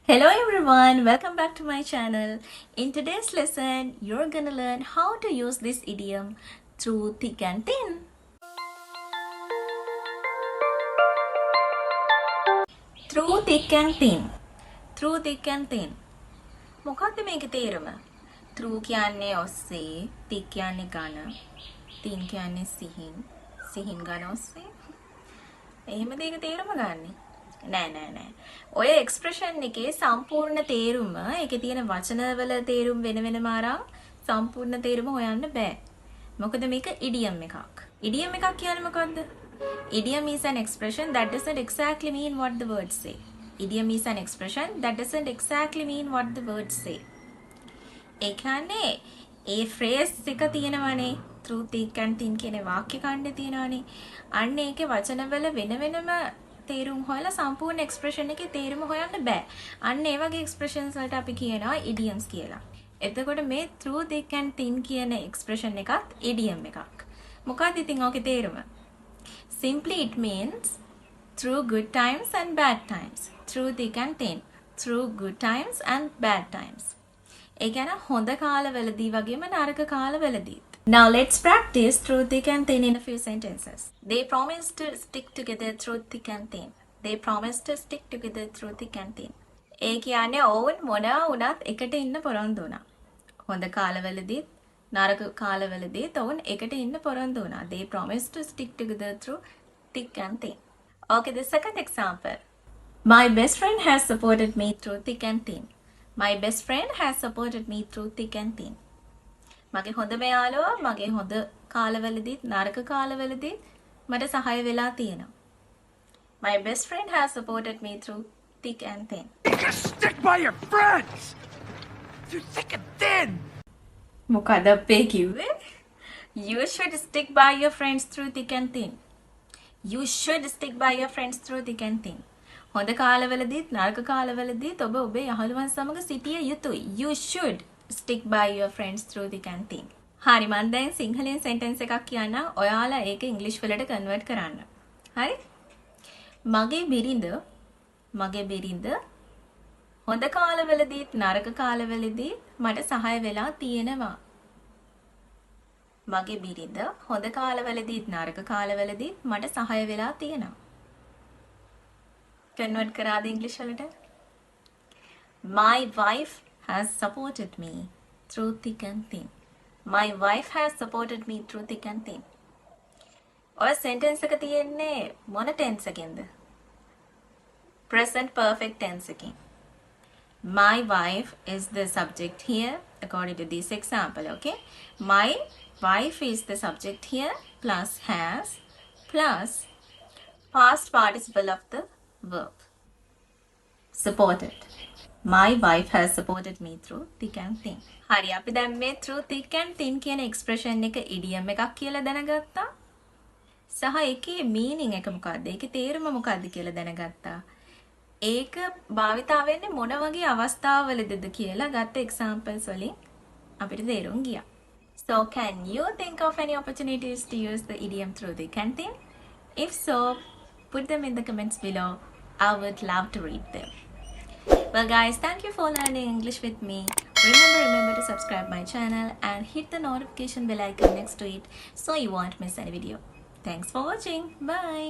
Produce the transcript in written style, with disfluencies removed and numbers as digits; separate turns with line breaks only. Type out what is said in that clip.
Hello everyone, welcome back to my channel. In today's lesson, you're gonna learn how to use this idiom through thick and thin. Through thick and thin. Through thick and thin. මොකක්ද මේකේ තේරුම? Through කියන්නේ ඔස්සේ, thick කියන්නේ ඝන, thin කියන්නේ සිහින්, සිහින් ඝන ඔස්සේ. එහෙම දෙයක තේරුම ගන්නේ. නෑ. ඔය එක්ස්ප්‍රෙෂන් එකේ සම්පූර්ණ තේරුම, ඒකේ තියෙන වචනවල තේරුම් වෙන වෙනම අරන් සම්පූර්ණ තේරුම හොයන්න බෑ. මොකද මේක ඉඩියම් එකක්. ඉඩියම් එකක් කියන්නේ මොකද්ද? Idiom is an expression that doesn't exactly mean what the words say. Idiom is an expression that doesn't exactly mean what the words say. ඒ කියන්නේ ඒ phrase එක තියෙනවනේ through thick and thin කියන වාක්‍ය ඛණ්ඩය තියෙනවනේ. අන්න ඒකේ වචනවල වෙන වෙනම තේරුම් හොයලා සම්පූර්ණ එක්ස්ප්‍රෙෂන් එකේ තේරුම හොයන්න බෑ. අන්න ඒ වගේ එක්ස්ප්‍රෙෂන්ස් වලට අපි කියනවා idioms කියලා. එතකොට මේ through thick and thin කියන එක්ස්ප්‍රෙෂන් එකත් idiom එකක්. මොකක්ද ඉතින් ඕකේ තේරුම? Simply it means through good times and bad times. Through thick and thin. Through good times and bad times. ඒ කියන්නේ හොඳ කාලවලදී වගේම නරක කාලවලදීත්. Now let's practice through thick and thin in a few sentences. They promised to stick together through thick and thin. They promised to stick together through thick and thin. ඒ කියන්නේ ඔවුන් මොනවා වුණත් එකට ඉන්න පොරොන්දු වුණා. හොඳ කාලවලදීත් නරක කාලවලදීත් ඔවුන් එකට ඉන්න පොරොන්දු වුණා. They promised to stick together through thick and thin. Okay, the second example. My best friend has supported me through thick and thin. My best friend has supported me through thick and thin. මගේ හොඳම යාළුවා මගේ හොඳ කාලවලදීත් නරක කාලවලදීත් මට සහාය වෙලා තියෙනවා. My best friend has supported me through thick and thin.
Just stick by your friends through thick and thin.
මොකද අපේ කිව්වේ? You should stick by your friends through thick and thin. You should stick by your friends through thick and thin. හොඳ කාලවලදීත් නරක කාලවලදීත් ඔබ ඔබේ යහළුවන් සමග සිටිය යුතුයි. You should stick by your friends through thick and thin. හරි මම දැන් සිංහලෙන් සෙන්ටෙන්ස් එකක් කියන්නම්. ඔයාලා ඒක ඉංග්‍රීසි වලට කන්වර්ට් කරන්න. හරි? මගේ බිරිඳ හොඳ කාලවලදීත් නරක කාලවලදීත් මට සහාය වෙලා තියෙනවා. මගේ බිරිඳ හොඳ කාලවලදීත් නරක කාලවලදීත් මට සහාය වෙලා තියෙනවා. කන්වර්ට් කරාද ඉංග්‍රීසි වලට? My wife has supported me through thick and thin. My wife has supported me through thick and thin. ඔය sentence එක තියෙන්නේ මොන tense එකෙන්ද? Present perfect tense එකෙන්. My wife is the subject here according to this example, okay? My wife is the subject here plus has plus past participle of the verb. Supported. My wife has supported me through thick and thin. හරි අපි දැන් මේ through thick and thin කියන expression එක idiom එකක් කියලා දැනගත්තා. සහ ඒකේ meaning එක මොකක්ද? ඒකේ තේරුම මොකක්ද කියලා දැනගත්තා. ඒක භාවිතා වෙන්නේ මොන වගේ අවස්ථාවවලද කියලා ගත්ත examples වලින් අපිට තේරුම් ගියා. So can you think of any opportunities to use the idiom through thick and thin? If so, put them in the comments below. I would love to read them. Well guys, thank you for learning English with me. Remember to subscribe my channel and hit the notification bell icon next to it so you won't miss any video. Thanks for watching. Bye.